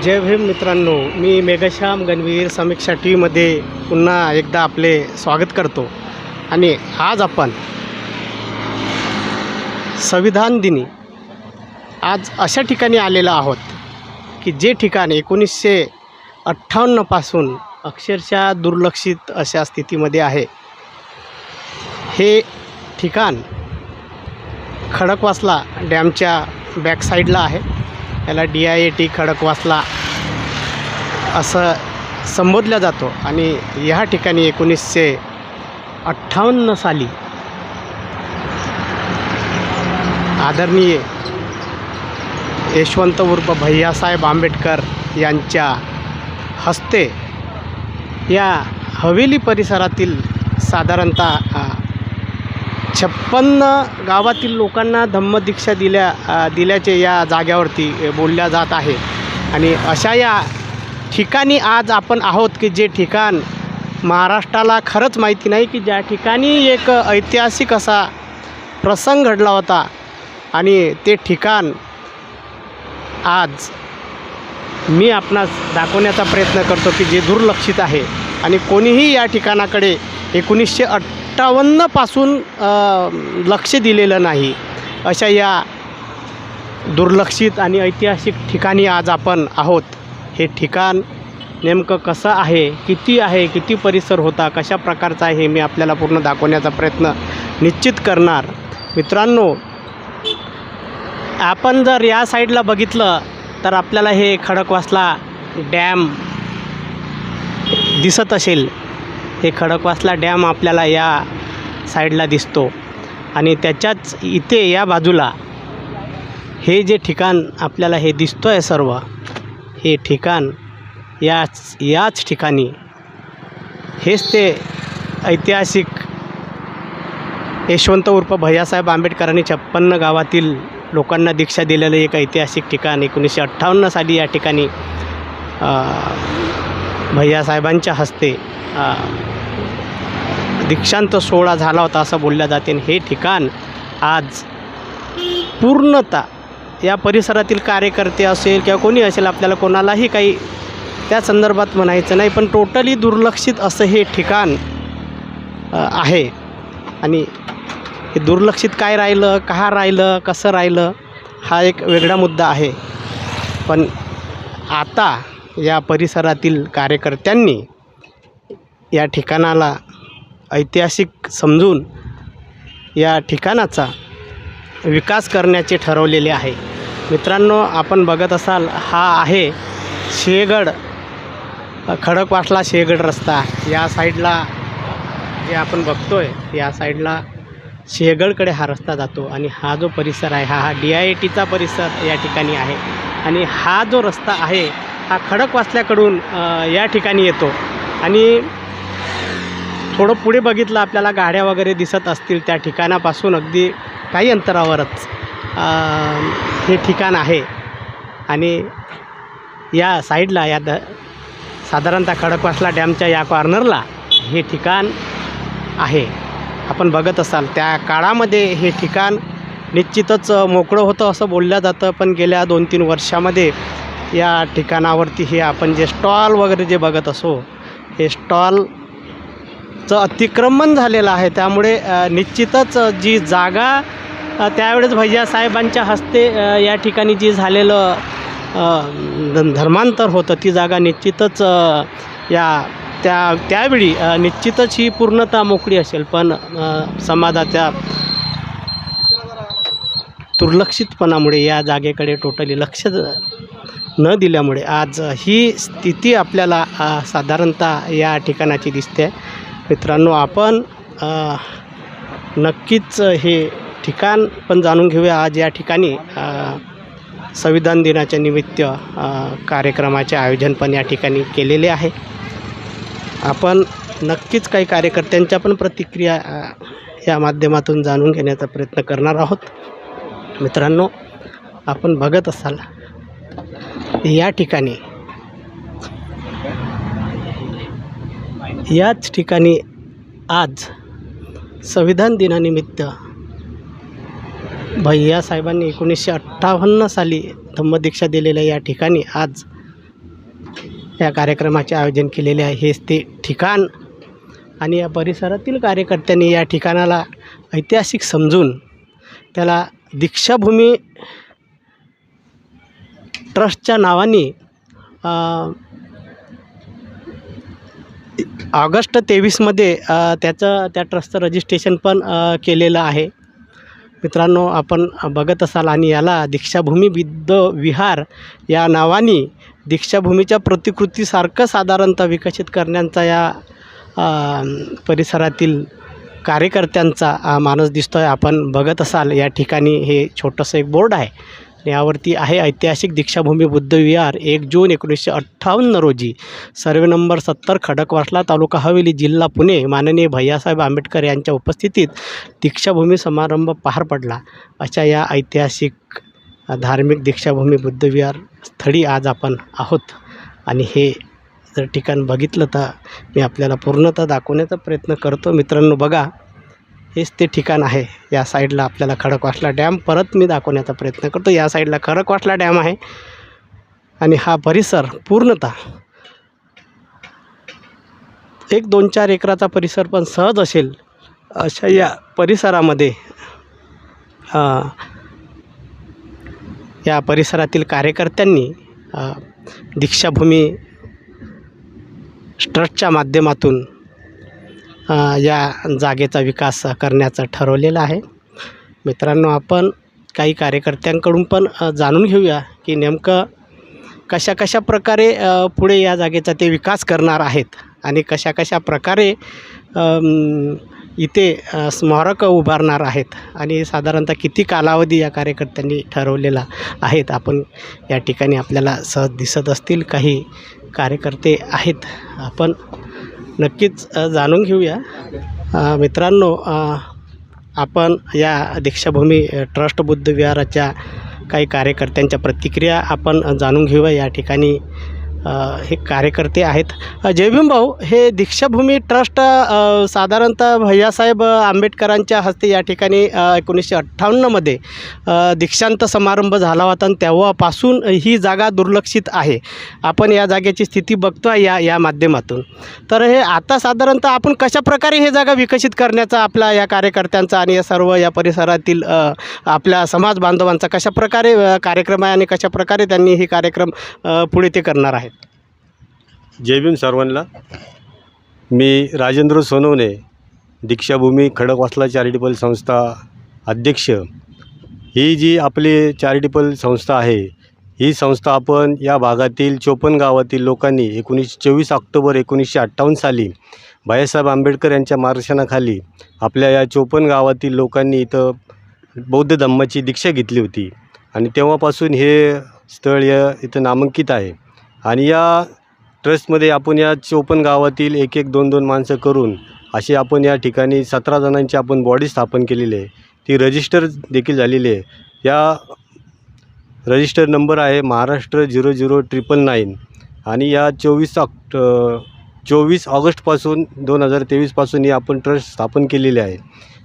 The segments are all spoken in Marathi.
जय भीम मित्रांनो, मी मेघश्याम गणवीर समीक्षा टी व्हीमध्ये पुन्हा एकदा आपले स्वागत करतो। आणि आज आपण संविधान दिनी आज अशा ठिकाणी आलेलो आहोत की जे ठिकाण 1958 पासून अक्षरशः दुर्लक्षित अशा स्थितीमध्ये आहे। हे ठिकाण खडकवासला डॅमच्या बॅक साईडला आहे। याला DIAT खडकवासला असं संबोधलं जातो। आणि ह्या ठिकाणी 1958 साली आदरणीय यशवंत उर्फ भैयासाहेब आंबेडकर यांच्या हस्ते या हवेली परिसरातील साधारणतः 56 गावातील लोकांना धम्मदीक्षा दिल्याचे या जाग्यावरती बोलल्या जात आहे। आणि अशा या ठिकाणी आज आपण आहोत की जे ठिकाण महाराष्ट्राला खरंच माहिती नाही की ज्या ठिकाणी एक ऐतिहासिक असा प्रसंग घडला होता। आणि ते ठिकाण आज मी आपणास दाखवण्याचा प्रयत्न करतो की जे दुर्लक्षित आहे आणि कोणीही या ठिकाणाकडे 1958 पासून लक्ष दिलेलं नाही। अशा या दुर्लक्षित आणि ऐतिहासिक ठिकाणी आज आपण आहोत। हे ठिकाण नेमकं कसं आहे, किती परिसर होता, कशा प्रकारचा आहे, हे मी आपल्याला पूर्ण दाखवण्याचा प्रयत्न निश्चित करणार। मित्रांनो, आपण जर या साईडला बघितलं तर आपल्याला हे खडकवासला डॅम दिसत असेल। हे खडकवासला डॅम आपल्याला या साईडला दिसतो आणि त्याच्याच इथे या बाजूला हे जे ठिकाण आपल्याला हे दिसतो आहे सर्व, हे ठिकाण याच ठिकाणी हेच ते ऐतिहासिक यशवंत उर्फ भैयासाहेब आंबेडकरांनी 56 गावातील लोकांना दीक्षा दिलेलं एक ऐतिहासिक ठिकाण 1958 साली या ठिकाणी भैयासाहेबांच्या हस्ते दीक्षांत सोहळा झाला होता असं बोलल्या जाते। हे ठिकाण आज पूर्णतः या परिसरातील कार्यकर्ते असेल किंवा कोणी असेल, आपल्याला कोणालाही काही त्या संदर्भात म्हणायचं नाही, पण टोटली दुर्लक्षित असं हे ठिकाण आहे। आणि हे दुर्लक्षित काय राहिलं, का राहिलं, कसं राहिलं, हा एक वेगळा मुद्दा आहे। पण आता या परिसरातील कार्यकर्त्यांनी या ठिकाणाला ऐतिहासिक समजून या ठिकाणाचा विकास करण्याचे ठरवलेले आहे। मित्रांनो, आपण बघत असाल हा आहे शेगड, खडकवासला शेगड रस्ता। या साईडला जे आपण बघतोय या साईडला शेगडकडे हा रस्ता जातो। आणि हा जो परिसर आहे हा DIATचा परिसर या ठिकाणी आहे। आणि हा जो रस्ता आहे हा खडकवासल्याकडून या ठिकाणी येतो। आणि थोडं पुढे बघितलं आपल्याला गाड्या वगैरे दिसत असतील, त्या ठिकाणापासून अगदी काही अंतरावरच हे ठिकाण आहे। आणि या साईडला साधारणतः खडकवासला डॅमच्या या कॉर्नरला हे ठिकाण आहे। आपण बघत असाल त्या काळामध्ये हे ठिकाण निश्चितच मोकळं होतं असं बोललं जातं। पण गेल्या 2-3 वर्षामध्ये या ठिकाणावरती हे आपण जे स्टॉल वगैरे जे बघत असो, हे स्टॉलचं अतिक्रमण झालेलं आहे। त्यामुळे निश्चितच जी जागा त्यावेळेस भैयासाहेबांच्या हस्ते या ठिकाणी जी झालेलं धर्मांतर होतं, ती जागा निश्चितच त्यावेळी निश्चितच ही पूर्णतः मोकळी असेल। पण समाजाच्या दुर्लक्षितपणामुळे या जागेकडे टोटली लक्ष न दिल्यामुळे आज ही स्थिती आपल्याला साधारणतः या ठिकाणाची दिसते। मित्रांनो, आपण नक्कीच हे ठिकाण पण जाणून घेऊया। आज या ठिकाणी संविधान दिनाच्या निमित्त कार्यक्रमाचे आयोजन पण या ठिकाणी केलेले आहे। आपण नक्कीच काही कार्यकर्त्यांच्या पण प्रतिक्रिया या माध्यमातून जाणून घेण्याचा प्रयत्न करणार आहोत। मित्रांनो, आपण बघत असाल या ठिकाणी याच ठिकाणी आज संविधान दिनानिमित्त भैयासाहेबांनी 1958 साली धम्मदीक्षा दिलेल्या या ठिकाणी आज या कार्यक्रमाचे आयोजन केलेले आहे. हेच ते ठिकाण आणि या परिसरातील कार्यकर्त्यांनी या ठिकाणाला ऐतिहासिक समजून त्याला दीक्षाभूमी ट्रस्टच्या नावाने ऑगस्ट 23मध्ये त्या ट्रस्टचं रजिस्ट्रेशन पण केलेलं आहे. मित्रांनो, आपण बघत असाल आणि याला दीक्षाभूमी बुद्ध विहार या नावाने दीक्षाभूमीच्या प्रतिकृतीसारखं साधारणतः विकसित करण्याचा या परिसरातील कार्यकर्त्यांचा मानस दिसतो आहे. आपण बघत असाल या ठिकाणी हे छोटंसं एक बोर्ड आहे. यावरती आहे ऐतिहासिक दीक्षाभूमी बुद्ध विहार 1 जून 1958 रोजी सर्वे नंबर 70 खडकवासला तालुका हवेली जिल्हा पुणे माननीय भैयासाहेब आंबेडकर यांच्या उपस्थितीत दीक्षाभूमी समारंभ पार पडला. अशा या ऐतिहासिक धार्मिक दीक्षाभूमी बुद्ध विहार स्थळी आज आपण आहोत आणि हे जर ठिकाण बघितलं तर मी आपल्याला पूर्णतः दाखवण्याचा प्रयत्न करतो. मित्रांनो, बघा, हेच ते ठिकाण आहे. या साईडला आपल्याला खडकवासला डॅम परत मी दाखवण्याचा प्रयत्न करतो. या साईडला खडकवासला डॅम आहे आणि हा परिसर पूर्णतः 1-2-4 एकराचा परिसर पण सहज असेल अशा या परिसरामध्ये या परिसरातील कार्यकर्त्यांनी दीक्षाभूमी ट्रस्टच्या माध्यमातून या जागेचा विकास करण्याचं ठरवलेलं आहे. मित्रांनो, आपण काही कार्यकर्त्यांकडून पण जाणून घेऊया की नेमकं कशा प्रकारे पुढे या जागेचा ते विकास करणार आहेत आणि कशा प्रकारे इथे स्मारक उभारणार आहेत आणि साधारणतः किती कालावधी या कार्यकर्त्यांनी ठरवलेला आहेत. आपण या ठिकाणी आपल्याला सहज दिसत असतील काही कार्यकर्ते आहेत. आपण नक्कीच जाणून घेऊया. मित्रांनो, आपण या दीक्षाभूमी ट्रस्ट बुद्ध विहाराच्या काही कार्यकर्त्यांच्या प्रतिक्रिया आपण जाणून घेऊया. या ठिकाणी हे कार्यकर्ते आहेत. जयभीम भाऊ, हे दीक्षाभूमी ट्रस्ट साधारणतः भैयासाहेब आंबेडकरांच्या हस्ते या ठिकाणी 1958मध्ये दीक्षांत समारंभ झाला होता आणि तेव्हापासून ही जागा दुर्लक्षित आहे. आपण या जागेची स्थिती बघतो आहे या माध्यमातून. तर हे आता साधारणतः आपण कशाप्रकारे हे जागा विकसित करण्याचा आपला या कार्यकर्त्यांचा आणि या सर्व या परिसरातील आपल्या समाज बांधवांचा कशाप्रकारे कार्यक्रम आहे आणि कशाप्रकारे त्यांनी हे कार्यक्रम पुढे ते करणार आहेत. जय भीम सर्वांना. मी राजेंद्र सोनवणे, दीक्षाभूमी खडकवासला चॅरिटेबल संस्था अध्यक्ष. ही जी आपली चॅरिटेबल संस्था आहे, ही संस्था आपण या भागातील 54 गावातील लोकांनी 24 ऑक्टोबर 1958 साली भैयासाहेब आंबेडकर यांच्या मार्गदर्शनाखाली आपल्या या 54 गावातील लोकांनी इथं बौद्ध धम्माची दीक्षा घेतली होती आणि तेव्हापासून हे स्थळ इथं नामांकित आहे. आणि या ट्रस्टमध्ये आपण या 54 गावातील 1-1, 2-2 माणसं करून असे आपण या ठिकाणी 17 जणांची आपण बॉडी स्थापन केलेली आहे. ती रजिस्टर देखील झालेली आहे. या रजिस्टर नंबर आहे महाराष्ट्र 00999 आणि या 24 ऑगस्टपासून 2023पासून ही आपण ट्रस्ट स्थापन केलेली आहे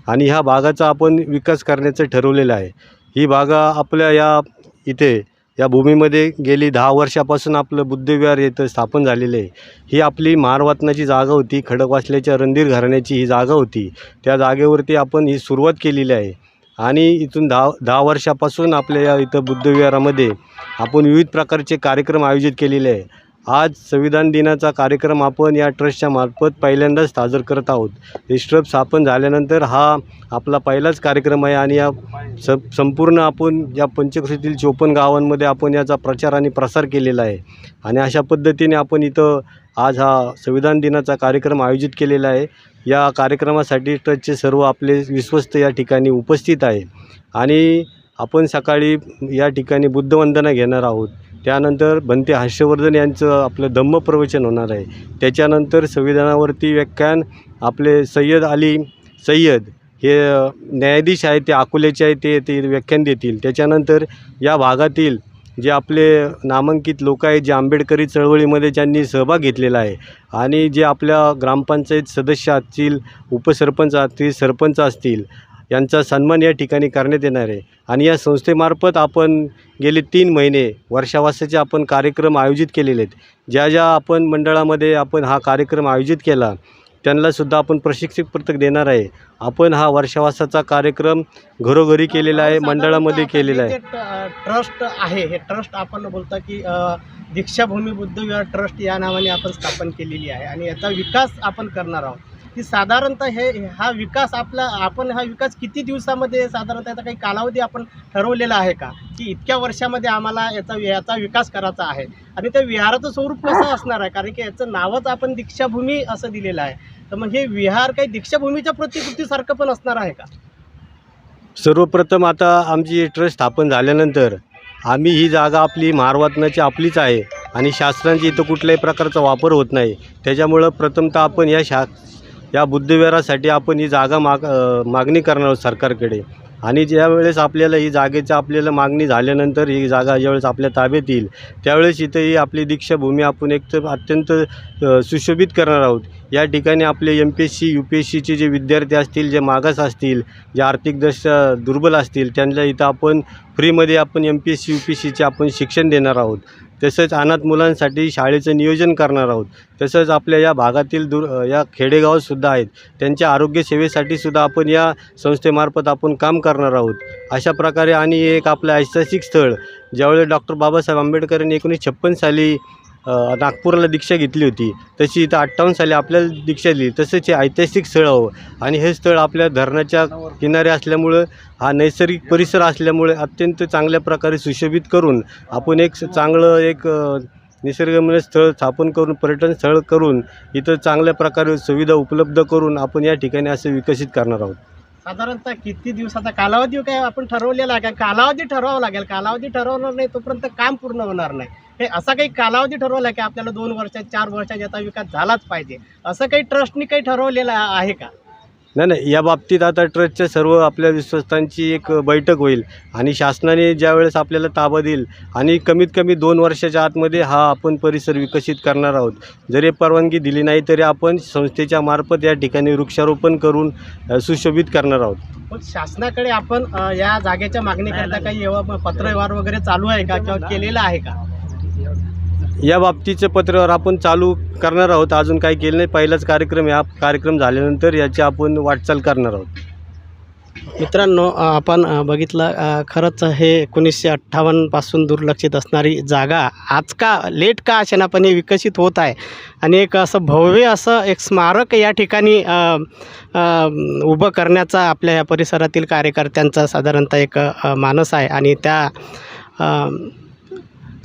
आणि ह्या भागाचा आपण विकास करण्याचं ठरवलेलं आहे. ही भागा आपल्या इथे या भूमीमध्ये गेली 10 वर्षापासून आपलं बुद्धविहार इथं स्थापन झालेलं आहे. ही आपली महारवातनाची जागा होती, खडकवासल्याच्या रणधीर घराण्याची ही जागा होती. त्या जागेवरती आपण ही सुरुवात केलेली आहे आणि इथून 10 वर्षापासून आपल्या या इथं बुद्धविहारामध्ये आपण विविध प्रकारचे कार्यक्रम आयोजित केलेले आहे. आज संविधान दिनाचा कार्यक्रम आपण या ट्रस्टच्या मार्फत पहिल्यांदाच साजरा करत आहोत. हे ट्रस्ट स्थापन झाल्यानंतर हा आपला पहिलाच कार्यक्रम आहे आणि या संपूर्ण आपण या पंचक्रोशीतील 54 गावांमध्ये आपण याचा प्रचार आणि प्रसार केलेला आहे आणि अशा पद्धतीने आपण इथं आज हा संविधान दिनाचा कार्यक्रम आयोजित केलेला आहे. या कार्यक्रमासाठी ट्रस्टचे सर्व आपले विश्वस्त या ठिकाणी उपस्थित आहे आणि आपण सकाळी या ठिकाणी बुद्धवंदना घेणार आहोत. त्यानंतर भंते हर्षवर्धन यांचं आपलं धम्मप्रवचन होणार आहे. त्याच्यानंतर संविधानावरती व्याख्यान आपले सय्यद अली सय्यद हे न्यायाधीश आहेत, ते अकोल्याचे आहे, ते व्याख्यान देतील. त्याच्यानंतर या भागातील जे आपले नामांकित लोक आहेत, जे आंबेडकरी चळवळीमध्ये ज्यांनी सहभाग घेतलेला आहे आणि जे आपल्या ग्रामपंचायत सदस्य असतील, उपसरपंच असतील, सरपंच असतील, यांचा सन्मान या ठिकाणी करण्यात येणार आहे. आणि या संस्थेमार्फत आपण गेले 3 महिने वर्षावासाचे आपण कार्यक्रम आयोजित केलेले आहेत. ज्या ज्या आपण मंडळामध्ये आपण हा कार्यक्रम आयोजित केला त्यांनासुद्धा आपण प्रशिक्षक पत्रक देणार आहे. आपण हा वर्षावासाचा कार्यक्रम घरोघरी केलेला आहे, मंडळामध्ये केलेला आहे. ट्रस्ट आहे, हे ट्रस्ट आपण बोलता की दीक्षाभूमी बुद्धविहार ट्रस्ट या नावाने आपण स्थापन केलेली आहे आणि याचा विकास आपण करणार आहोत. की साधारणतः हा विकास आपण हा विकास किती दिवसामध्ये साधारणतः याचा काही कालावधी आपण ठरवलेला आहे का, की इतक्या वर्षामध्ये आम्हाला याचा विकास करायचा आहे आणि त्या विहाराचं स्वरूप कसं असणार आहे? कारण की याचं नावच आपण दीक्षाभूमी असं दिलेलं आहे. तर मग हे विहार काही दीक्षाभूमीच्या प्रतिकृतीसारखं पण असणार आहे का? सर्वप्रथम आता आमची ट्रस्ट स्थापन झाल्यानंतर आम्ही ही जागा आपली महारवातनाची आपलीच आहे आणि शास्त्रांची इथं कुठल्याही प्रकारचा वापर होत नाही. त्याच्यामुळं प्रथमतः आपण या बुद्धविहारासाठी आपण ही जागा मागणी करणार आहोत सरकारकडे. आणि ज्यावेळेस आपल्याला ही जागेची आपल्याला मागणी झाल्यानंतर ही जागा ज्यावेळेस आपल्या ताब्यात येईल त्यावेळेस इथं ही आपली दीक्षाभूमी आपण एक तर अत्यंत सुशोभित करणार आहोत. या ठिकाणी आपले MPSC UPSCचे जे विद्यार्थी असतील, जे मागास असतील, जे आर्थिकदृष्ट्या दुर्बल असतील त्यांना इथं आपण फ्रीमध्ये आपण MPSC UPSCचे आपण शिक्षण देणार आहोत. तसंच अनाथ मुलांसाठी शाळेचं नियोजन करणार आहोत. तसंच आपल्या या भागातील या खेडेगावसुद्धा आहेत त्यांच्या आरोग्यसेवेसाठी सुद्धा आपण या संस्थेमार्फत आपण काम करणार आहोत. अशा प्रकारे आणि एक आपलं ऐतिहासिक स्थळ ज्यावेळेस डॉक्टर बाबासाहेब आंबेडकरांनी 1956 साली नागपूरला दीक्षा घेतली होती तशी इथं 58 साली आपल्याला दीक्षा दिली. तसंच हे ऐतिहासिक स्थळ हवं आणि हे स्थळ आपल्या धरणाच्या किनारे असल्यामुळं हा नैसर्गिक परिसर असल्यामुळे अत्यंत चांगल्या प्रकारे सुशोभित करून आपण एक चांगलं निसर्गरम्य स्थळ स्थापन करून पर्यटन स्थळ करून इथं चांगल्या प्रकारे सुविधा उपलब्ध करून आपण या ठिकाणी असं विकसित करणार आहोत. साधारणतः किती दिवसाचा कालावधी काय आपण ठरवलेला आहे का? कालावधी ठरवावा लागेल. कालावधी ठरवणार नाही तोपर्यंत काम पूर्ण होणार नाही. हे असा काही कालावधी ठरवला आहे की आपल्याला 2 वर्षात 4 वर्षात याचा विकास झालाच पाहिजे असं काही ट्रस्टनी काही ठरवलेलं आहे का? नाही, या बाबतीत आता ट्रस्टच्या सर्व आपल्या विश्वस्तांची एक बैठक होईल आणि शासनाने ज्यावेळेस आपल्याला ताबा देईल आणि कमीत कमी 2 वर्षाच्या आतमध्ये हा आपण परिसर विकसित करणार आहोत. जरी परवानगी दिली नाही तरी आपण संस्थेच्या मार्फत या ठिकाणी वृक्षारोपण करून सुशोभित करणार आहोत. पण शासनाकडे आपण या जागेच्या मागणीकरता काही पत्रव्यवहार वगैरे चालू आहे का किंवा केलेला आहे का? या बाबतीचं पत्रव्यवहार आपण चालू करणार आहोत. अजून काही केलं नाही. पहिलाच कार्यक्रम हा कार्यक्रम झाल्यानंतर याची आपण वाटचाल करणार आहोत. मित्रांनो, आपण बघितलं खरंच हे 1958 पासून दुर्लक्षित असणारी जागा आज का लेट का असेना पण हे विकसित होत आहे आणि एक असं भव्य असं एक स्मारक या ठिकाणी उभं करण्याचा आपल्या या परिसरातील कार्यकर्त्यांचा साधारणतः एक मानस आहे आणि त्या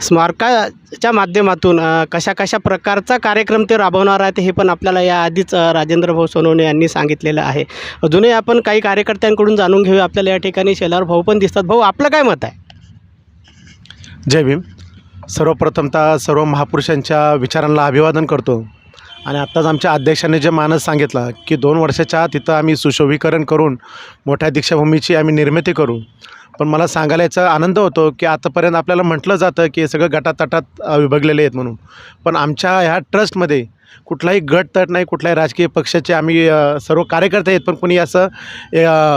स्मारकाच्या माध्यमातून कशा प्रकारचा कार्यक्रम ते राबवणार आहेत हे पण आपल्याला याआधीच राजेंद्र भाऊ सोनवणे यांनी सांगितलेलं आहे. अजूनही आपण काही कार्यकर्त्यांकडून जाणून घेऊया. आपल्याला या ठिकाणी शेलार भाऊ पण दिसतात. भाऊ, आपलं काय मत आहे? जय भीम. सर्वप्रथमतः सर्व महापुरुषांच्या विचारांना अभिवादन करतो आणि आत्ताच आमच्या अध्यक्षांनी जे मानस सांगितलं की 2 वर्षाच्या आत इथं आम्ही सुशोभीकरण करून मोठ्या दीक्षाभूमीची आम्ही निर्मिती करू. पण मला सांगायला याचा आनंद होतो की आतापर्यंत आपल्याला म्हटलं जातं की हे सगळं गटातटात विभागलेले आहेत म्हणून, पण आमच्या ह्या ट्रस्टमध्ये कुठलाही गटतट नाही, कुठल्याही राजकीय पक्षाचे आम्ही सर्व कार्यकर्ते आहेत, पण कोणी असं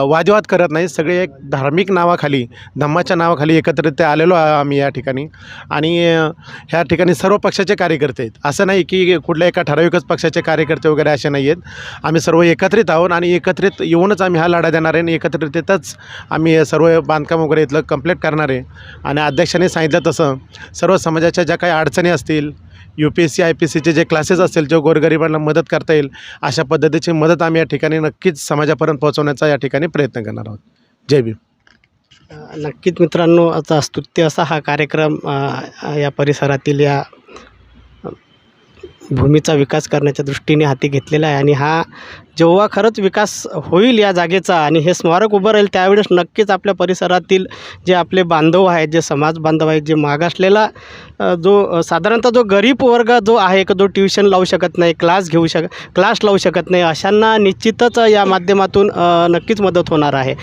वादविवाद करत नाही. सगळे एक धार्मिक नावाखाली, धम्माच्या नावाखाली एकत्रित आलेलो आम्ही या ठिकाणी आणि ह्या ठिकाणी सर्व पक्षाचे कार्यकर्ते आहेत. असं नाही की कुठल्या एका ठराविकच पक्षाचे कार्यकर्ते वगैरे असे नाही आहेत. आम्ही सर्व एकत्रित आहोत आणि एकत्रित येऊनच आम्ही हा लढा देणार आहे आणि एकत्रितच आम्ही सर्व बांधकाम वगैरे इथलं कंप्लीट करणार आहे. आणि अध्यक्षांनी सांगितलं तसं सर्व समाजाच्या ज्या काही अडचणी असतील, UPSC IPSCचे जे क्लासेस असतील, जो गोरगरिबांना मदत करता येईल अशा पद्धतीची मदत आम्ही या ठिकाणी नक्कीच समाजापर्यंत पोहोचवण्याचा या ठिकाणी प्रयत्न करणार आहोत. जय भीम. नक्कीच मित्रांनो, आता स्तुत्य असा हा कार्यक्रम या परिसरातील या भूमीचा विकास करण्याच्या दृष्टीने हाती घेतलेला आहे आणि हा जेव्हा खरंच विकास होईल या जागेचा आणि हे स्मारक उभं राहील त्यावेळेस नक्कीच आपल्या परिसरातील जे आपले बांधव आहेत, जे समाज बांधव आहेत, जे मागासलेला जो साधारणतः जो गरीब वर्ग जो आहे की जो ट्युशन लावू शकत नाही, क्लास लावू शकत नाही, अशांना निश्चितच या माध्यमातून नक्कीच मदत होणार आहे.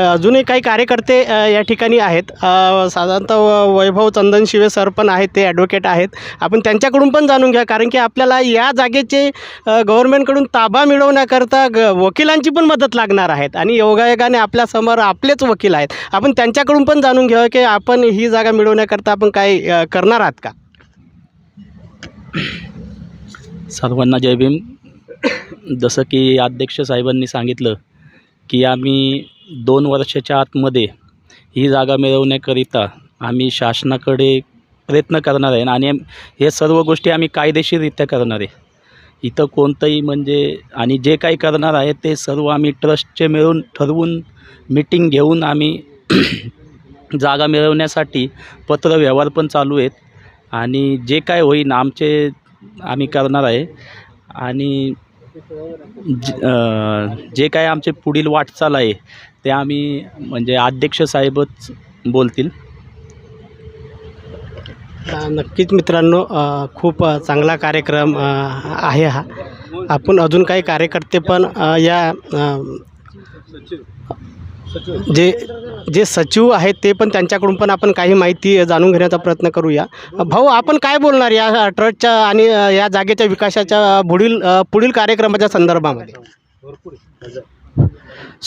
अजूनही काही कार्यकर्ते या ठिकाणी आहेत. साधारणतः वैभव चंदनशिवे सर पण आहेत, ते ॲडव्होकेट आहेत. आपण त्यांच्याकडून पण जाणून घ्या, कारण की आपल्याला या जागेचे गव्हर्नमेंटकडून ताबा मिळवण्याकरता याकरता वकिलांची पण मदत लागणार आहेत आणि योगायोगाने आपल्यासमोर आपलेच वकील आहेत. आपण त्यांच्याकडून पण जाणून घ्यावं की आपण ही जागा मिळवण्याकरता आपण काय करणार आहात का? सर्वांना जय भीम. जसं की अध्यक्ष साहेबांनी सांगितलं की आम्ही 2 वर्षाच्या आतमध्ये ही जागा मिळवण्याकरिता आम्ही शासनाकडे प्रयत्न करणार आहे आणि हे सर्व गोष्टी आम्ही कायदेशीररित्या करणार आहे. इथं कोणतंही म्हणजे आणि जे काही करणार आहे ते सर्व आम्ही ट्रस्टचे मिळून ठरवून मीटिंग घेऊन आम्ही जागा मिळवण्यासाठी पत्रव्यवहार पण चालू आहेत आणि जे काय होईन आम्ही करणार आहे आणि जे काय आमचे पुढील वाटचाल आहे ते आम्ही म्हणजे अध्यक्ष साहेबच बोलतील. नक्कीच मित्रांनो, खूप चांगला कार्यक्रम आहे हा. आपण अजून काही कार्यकर्ते पण या जे सचिव आहेत ते पण त्यांच्याकडून पण आपण काही माहिती जाणून घेण्याचा प्रयत्न करूया. भाऊ, आपण काय बोलणार या ट्रस्टच्या आणि या जागेच्या विकासाच्या पुढील कार्यक्रमाच्या संदर्भामध्ये?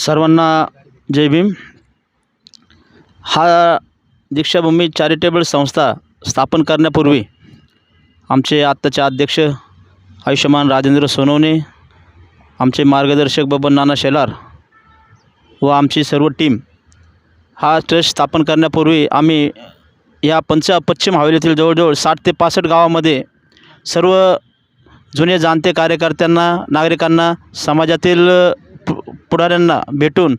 सर्वांना जय भीम. हा दीक्षाभूमी चॅरिटेबल संस्था स्थापन करण्यापूर्वी आमचे आत्ताचे अध्यक्ष आयुष्यमान राजेंद्र सोनवणे, आमचे मार्गदर्शक बबन नाना शेलार व आमची सर्व टीम हा ट्रस्ट स्थापन करण्यापूर्वी आम्ही या पश्चिम हवेलीतील जवळजवळ 60 ते 65 गावामध्ये सर्व जुने जाणते कार्यकर्त्यांना, नागरिकांना, समाजातील पुढाऱ्यांना भेटून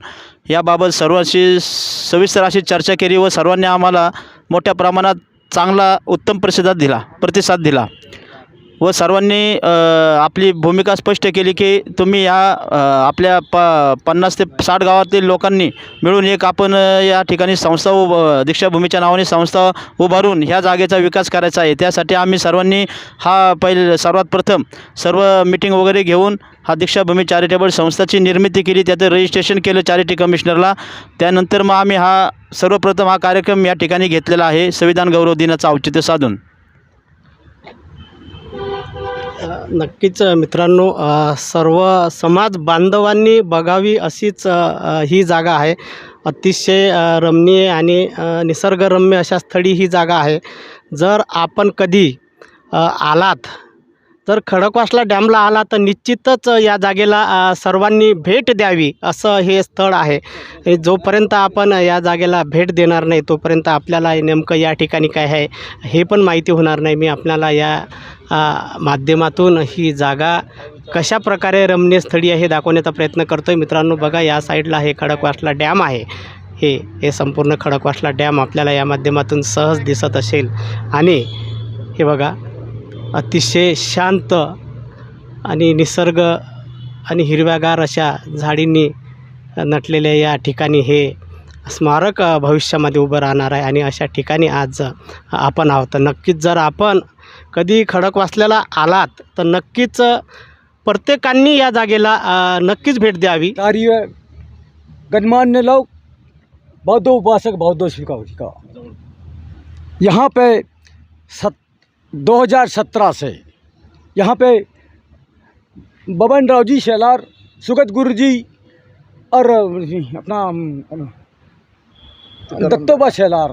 याबाबत सर्वांशी सविस्तर अशी चर्चा केली व सर्वांनी आम्हाला मोठ्या प्रमाणात चांगला उत्तम प्रतिसाद दिला व सर्वांनी आपली भूमिका स्पष्ट केली की तुम्ही या आपल्या 50 ते 60 गावातील लोकांनी मिळून एक आपण या ठिकाणी संस्था दीक्षाभूमीच्या नावाने संस्था उभारून ह्या जागेचा विकास करायचा आहे. त्यासाठी आम्ही सर्वांनी सर्वात प्रथम सर्व मीटिंग वगैरे घेऊन हा दीक्षाभूमी चॅरिटेबल संस्थाची निर्मिती केली, त्याचं रजिस्ट्रेशन केलं चॅरिटी कमिशनरला. त्यानंतर मग आम्ही सर्वप्रथम हा कार्यक्रम या ठिकाणी घेतलेला आहे संविधान गौरव दिनाचं औचित्य साधून. नक्कीच मित्रांनो, सर्व समाज बांधवांनी बघावी अशीच ही जागा आहे. अतिशय रमणीय आणि निसर्गरम्य अशा स्थळी ही जागा आहे. जर आपण कधी आलात, जर खडकवासला डॅमला आला तर निश्चितच या जागेला सर्वांनी भेट द्यावी असं हे स्थळ आहे. जोपर्यंत आपण या जागेला भेट देणार नाही तोपर्यंत आपल्याला नेमकं या ठिकाणी काय आहे हे पण माहिती होणार नाही. मी आपल्याला या माध्यमातून ही जागा कशा प्रकारे रमणीय स्थळी आहे हे दाखवण्याचा प्रयत्न करतो आहे. मित्रांनो बघा, या साईडला हे खडकवासला डॅम आहे. हे संपूर्ण खडकवासला डॅम आपल्याला या माध्यमातून सहज दिसत असेल आणि हे बघा, अतिशय शांत आणि निसर्ग आणि हिरव्यागार अशा झाडींनी नटलेल्या या ठिकाणी हे स्मारक भविष्यामध्ये उभं राहणार आहे आणि अशा ठिकाणी आज आपण आहोत. तर नक्कीच जर आपण कधी खडकवासल्याला आलात तर नक्कीच प्रत्येकांनी या जागेला नक्कीच भेट द्यावी. कार्य गणमान्य लोग, बौद्ध उपासक, बौद्ध शिका यहाँ पे 2017 से यहाँ पे बबन राव जी शेलार, सुगत गुरु जी और अपना दत्तोबा शेलार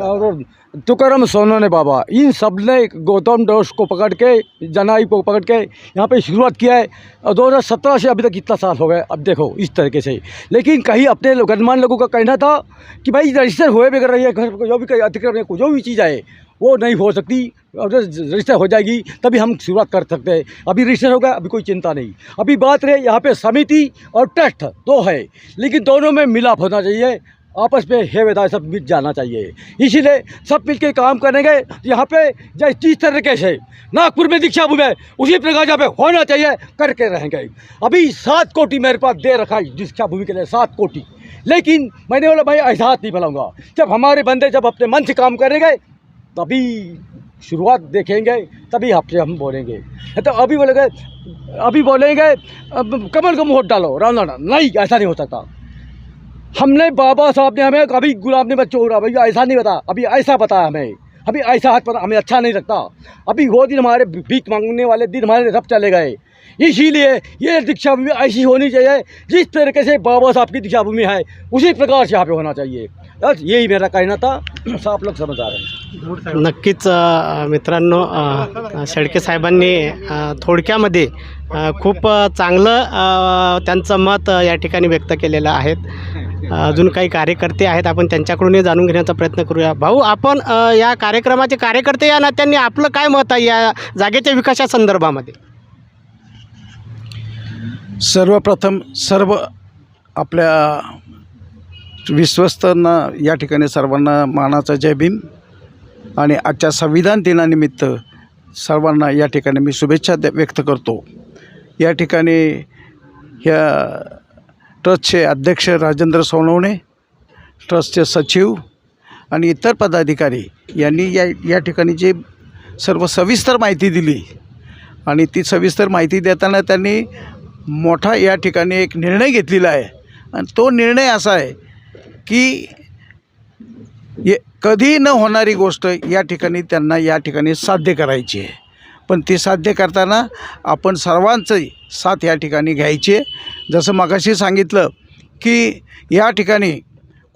और तुकाराम सोनवणे बाबा, इन सब ने गौतम दोष को पकड़ के, जनाई को पकड़ के यहाँ पे शुरुआत किया है. और 2017 से अभी तक कितना साल हो गए अब देखो इस तरीके से. लेकिन कहीं अपने गणमान्य लोगों का कहना था कि भाई रजिस्टर हुए बगैर रही है, घर जो भी अतिक्रमण को जो भी चीज़ है वो नहीं हो सकती, रजिस्टर हो जाएगी तभी हम शुरुआत कर सकते हैं. अभी रजिस्टर हो गया, अभी कोई चिंता नहीं. अभी बात रहे यहाँ पे समिति और ट्रस्ट दो है, लेकिन दोनों में मिलाप होना चाहिए, आपस में हे वेदाय सब मिल जाना चाहिए. इसीलिए सब मिल के काम करेंगे. यहाँ पे जिस तरीके से नागपुर में दीक्षा भूमि है उसी प्रकार यहाँ पे होना चाहिए, करके रहेंगे. अभी 7 कोटी मेरे पास दे रखा है दीक्षा भूमि के लिए, 7 कोटी. लेकिन मैंने बोला भाई ऐसा हाथ नहीं फैलाऊंगा. जब हमारे बंदे जब अपने मन से काम करेंगे तभी शुरुआत देखेंगे, तभी आपसे हम बोलेंगे. तो अभी बोलेंगे कमल को वोट डालो, राम नहीं, ऐसा नहीं हो सकता. हमने बाबा साहब ने हमें कभी गुलाम ने बच्चों हो रहा भैया ऐसा नहीं बता, अभी ऐसा बताया हमें. अभी ऐसा हाथ पर हमें अच्छा नहीं लगता। अभी वो दिन हमारे भीख मांगने वाले दिन हमारे सब चले गए। इसीलिए ये दीक्षा भूमि ऐसी होनी चाहिए जिस तरीके से बाबा साहब की दीक्षा भूमि है उसी प्रकार से यहाँ पे होना चाहिए। बस यही मेरा कहना था। आप लोग समझ आ रहे हैं। नक्कीच मित्रांनो, शेळके साहेबांनी थोडक्यामध्ये खूप चांगलं त्यांचं मत या ठिकाणी व्यक्त केलेलं आहे। अजून काही कार्यकर्ते आहेत, आपण त्यांच्याकडूनही जाणून घेण्याचा प्रयत्न करूया। भाऊ, आपण या कार्यक्रमाचे कार्यकर्ते या नात्याने आपलं काय मत आहे या जागेच्या विकासासंदर्भामध्ये? सर्वप्रथम सर्व आपल्या विश्वस्तांना या ठिकाणी सर्वांना मानाचा जय भीम आणि आजच्या संविधान दिनानिमित्त सर्वांना या ठिकाणी मी शुभेच्छा व्यक्त करतो। या ठिकाणी ह्या ट्रस्टचे अध्यक्ष राजेंद्र सोनवणे, ट्रस्टचे सचिव आणि इतर पदाधिकारी यांनी या ठिकाणी जे सर्व सविस्तर माहिती दिली आणि ती सविस्तर माहिती देताना त्यांनी मोठा या ठिकाणी एक निर्णय घेतलेला आहे आणि तो निर्णय असा आहे की कधी न होणारी गोष्ट या ठिकाणी त्यांना या ठिकाणी साध्य करायची आहे, पण ती साध्य करताना आपण सर्वांची साथ या ठिकाणी घ्यायची आहे। जसं मगाशी सांगितलं की या ठिकाणी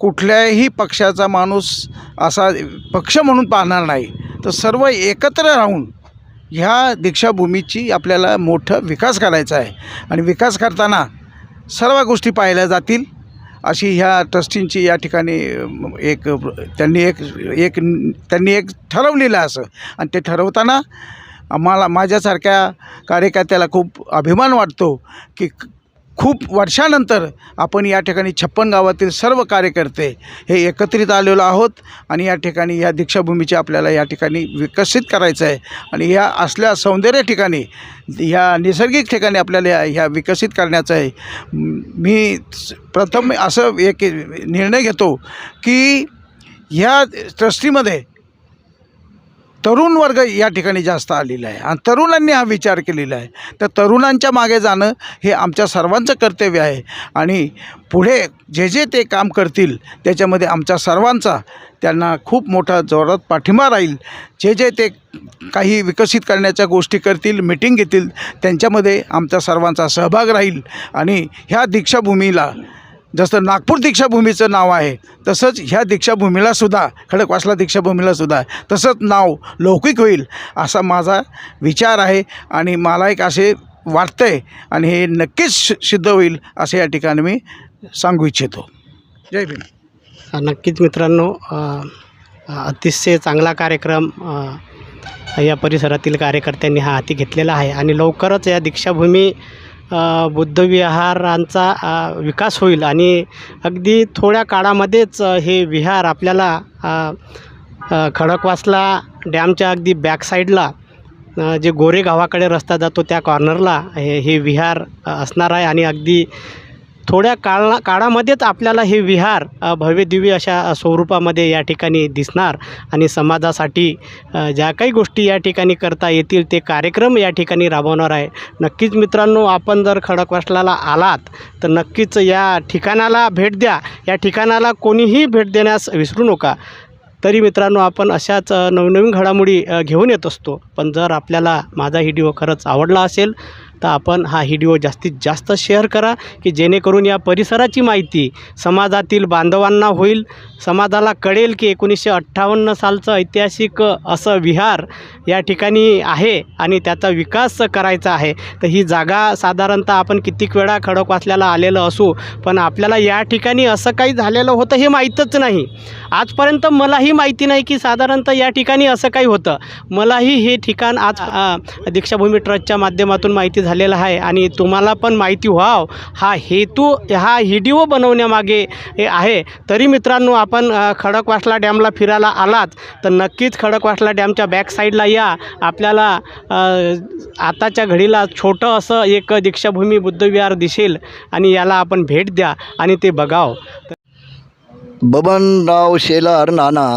कुठल्याही पक्षाचा माणूस असा पक्ष म्हणून पाहणार नाही, तर सर्व एकत्र राहून ह्या दीक्षाभूमीची आपल्याला मोठा विकास करायचा आहे आणि विकास करताना सर्व गोष्टी पाहिल्या जातील अशी ह्या ट्रस्टींची या ठिकाणी त्यांनी एक ठरवलेलं असं आणि ते ठरवताना माझ्यासारख्या कार्यकर्त्याला खूप अभिमान वाटतो की खूप वर्षानंतर आपण या ठिकाणी 56 गावातील सर्व कार्यकर्ते हे एकत्रित आलेलो आहोत आणि या ठिकाणी या दीक्षाभूमीचे आपल्याला या ठिकाणी विकसित करायचं आहे आणि ह्या असल्या सौंदर्य ठिकाणी ह्या नैसर्गिक ठिकाणी आपल्याला ह्या विकसित करण्याचं आहे। मी प्रथम असं एक निर्णय घेतो की ह्या ट्रस्टीमध्ये तरुण वर्ग या ठिकाणी जास्त आलेला आहे आणि तरुणांनी हा विचार केलेला आहे, तर तरुणांच्या मागे जाणं हे आमच्या सर्वांचं कर्तव्य आहे आणि पुढे जे ते काम करतील त्याच्यामध्ये आमच्या सर्वांचा त्यांना खूप मोठा जोरात पाठिंबा राहील। जे ते काही विकसित करण्याच्या गोष्टी करतील, मीटिंग घेतील, त्यांच्यामध्ये आमच्या सर्वांचा सहभाग राहील आणि ह्या दीक्षाभूमीला जसं नागपूर दीक्षाभूमीचं नाव आहे तसंच ह्या दीक्षाभूमीलासुद्धा, खडकवासला दीक्षाभूमीलासुद्धा तसंच नाव लौकिक होईल असा माझा विचार आहे आणि मला एक असे वाटतं आहे आणि हे नक्कीच सिद्ध होईल असं या ठिकाणी मी सांगू इच्छितो। जय भीम। नक्कीच मित्रांनो, अतिशय चांगला कार्यक्रम या परिसरातील कार्यकर्त्यांनी हा हाती घेतलेला आहे आणि लवकरच या दीक्षाभूमी बुद्धविहारांचा विकास होईल आणि अगदी थोड्या काळामध्येच हे विहार आपल्याला खडकवासला डॅमच्या अगदी बॅकसाईडला जे गोरे गावाकडे रस्ता जातो त्या कॉर्नरला हे विहार असणार आहे आणि अगदी थोड्या काळामध्येच आपल्याला हे विहार भव्यदिव्य अशा स्वरूपामध्ये या ठिकाणी दिसणार आणि समाजासाठी ज्या काही गोष्टी या ठिकाणी करता येतील ते कार्यक्रम या ठिकाणी राबवणार आहे। नक्कीच मित्रांनो, आपण जर खडकवासलाला आलात तर नक्कीच या ठिकाणाला भेट द्या। या ठिकाणाला कोणीही भेट देण्यास विसरू नका। तरी मित्रांनो, आपण अशाच नवनवीन घडामोडी घेऊन येत असतो, पण जर आपल्याला माझा व्हिडिओ खरंच आवडला असेल तर आपण हा व्हिडिओ जास्तीत जास्त शेअर करा की जेणेकरून या परिसराची माहिती समाजातील बांधवांना होईल, समाजाला कळेल की 1958 सालचं ऐतिहासिक असं विहार या ठिकाणी आहे आणि त्याचा विकास करायचा आहे। तर ही जागा साधारणतः आपण कितीक वेळा खडकवासल्याला आलेलं असू, पण आपल्याला या ठिकाणी असं काही झालेलं होतं हे माहीतच नाही। आजपर्यंत मलाही माहिती नाही की साधारणतः या ठिकाणी असं काही होतं। मलाही हे ठिकाण आज दीक्षाभूमी ट्रस्टच्या माध्यमातून माहिती झालेलं आहे आणि तुम्हाला पण माहिती व्हावं हा हेतू हा व्हिडिओ बनवण्यामागे आहे। तरी मित्रांनो, आपण खडकवासला डॅमला फिरायला आलात तर नक्कीच खडकवासला डॅमच्या बॅक साईडला या। आपल्याला आताच्या घडीला छोटं असं एक दीक्षाभूमी बुद्धविहार दिसेल आणि याला आपण भेट द्या आणि ते बघावं। बबनराव शेलार नाना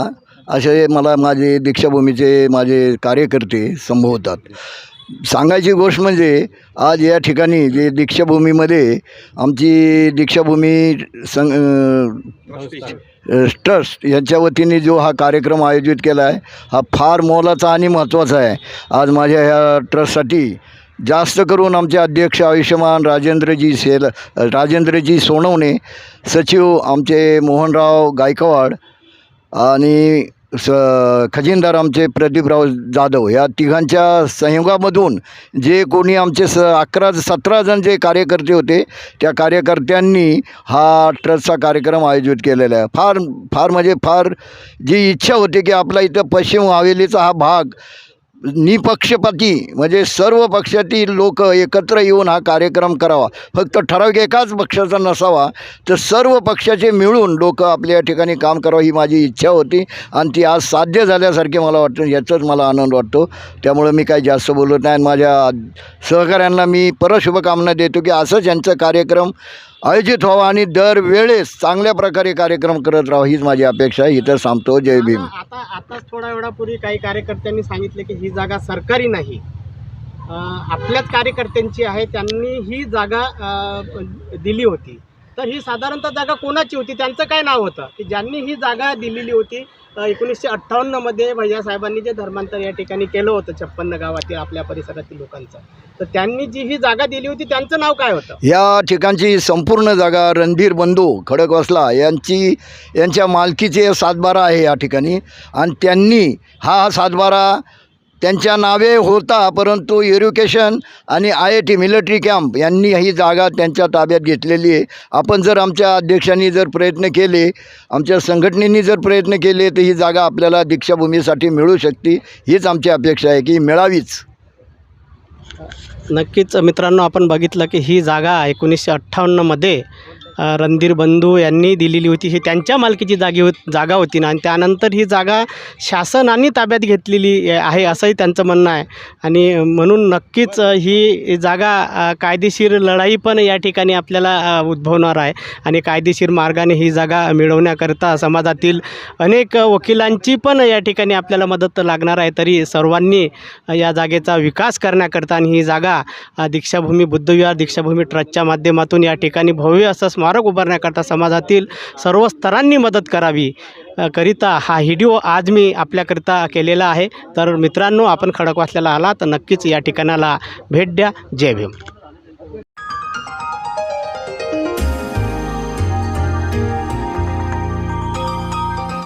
असे मला माझे दीक्षाभूमीचे माझे कार्यकर्ते संबोधतात। सांगायची गोष्ट म्हणजे आज या ठिकाणी जे दीक्षाभूमीमध्ये आमची दीक्षाभूमी ट्रस्ट यांच्या वतीने जो हा कार्यक्रम आयोजित केला आहे हा फार मोलाचा आणि महत्त्वाचा आहे. आज माझ्या ह्या ट्रस्टसाठी जास्त करून आमचे अध्यक्ष आयुष्यमान राजेंद्रजी सोनवणे, सचिव आमचे मोहनराव गायकवाड आणि खजिनदार आमचे प्रदीपराव जाधव या तिघांच्या संयोगामधून जे कोणी आमचे 11-17 जण जे कार्यकर्ते होते त्या कार्यकर्त्यांनी हा ट्रस्टचा कार्यक्रम आयोजित केलेला आहे. फार म्हणजे फार जी इच्छा होती की आपला इथं पश्चिम हवेलीचा हा भाग निपक्षपाती म्हणजे सर्व पक्षातील लोक एकत्र येऊन हा कार्यक्रम करावा. फक्त ठराविक एकाच पक्षाचा नसावा, तर सर्व पक्षाचे मिळून लोक आपल्या ठिकाणी काम करावं ही माझी इच्छा होती आणि ती आज साध्य झाल्यासारखे मला वाटतं. याचाच मला आनंद वाटतो. त्यामुळे मी काही जास्त बोलत नाही. माझ्या सहकाऱ्यांना मी परत शुभकामना देतो की असंच यांचा कार्यक्रम आयोजित व्हावा आणि दरवेळेस चांगल्या प्रकारे कार्यक्रम करत राहावा हीच माझी अपेक्षा आहे. इथं सांगतो. जय भीम. आताच थोड्या वेळापूर्वी काही कार्यकर्त्यांनी सांगितले की ही जागा सरकारी नाही, आपल्याच कार्यकर्त्यांची आहे, त्यांनी ही जागा दिली होती. तर ही साधारणतः जागा कोणाची होती, त्यांचं काय नाव होतं की ज्यांनी ही जागा दिलेली होती 1958मध्ये भैयासाहेबांनी जे धर्मांतर या ठिकाणी केलं होतं 56 गावातील आपल्या परिसरातील लोकांचं, तर त्यांनी जी ही जागा दिली होती त्यांचं नाव काय होतं? या ठिकाणची संपूर्ण जागा रणधीर बंधू खडकवासला यांच्या मालकीचे 7/12 आहे या ठिकाणी आणि त्यांनी हा 7/12 त्यांच्या नावे होता, परंतु एज्युकेशन आणि IIT मिलिटरी कॅम्प यांनी ही जागा त्यांच्या ताब्यात घेतलेली आहे. आपण जर आमच्या अध्यक्षांनी जर प्रयत्न केले, आमच्या संघटनेने जर प्रयत्न केले तर ही जागा आपल्याला दीक्षाभूमीसाठी मिळू शकते. हीच आमची अपेक्षा आहे की मिळावीच. नक्कीच मित्रांनो, आपण बघितलं की ही जागा 1958मध्ये रणधीर बंधू यांनी दिलेली होती. ही त्यांच्या मालकीची जागा होती ना, आणि त्यानंतर ही जागा शासनाने ताब्यात घेतलेली आहे असंही त्यांचं म्हणणं आहे. आणि म्हणून नक्कीच ही जागा कायदेशीर लढाई पण या ठिकाणी आपल्याला उद्भवणार आहे आणि कायदेशीर मार्गाने ही जागा मिळवण्याकरता समाजातील अनेक वकिलांची पण या ठिकाणी आपल्याला मदत लागणार आहे. तरी सर्वांनी या जागेचा विकास करण्याकरता आणि ही जागा दीक्षाभूमी बुद्धविहार दीक्षाभूमी ट्रस्टच्या माध्यमातून या ठिकाणी भव्य असं स्मारक उभारण्याकरता समाजातील सर्व स्तरांनी मदत करावी करिता हा व्हिडिओ आज मी आपल्याकरिता केलेला आहे. तर मित्रांनो, आपण खडकवासल्याला आला तर नक्कीच या ठिकाणाला भेट द्या. जय भीम.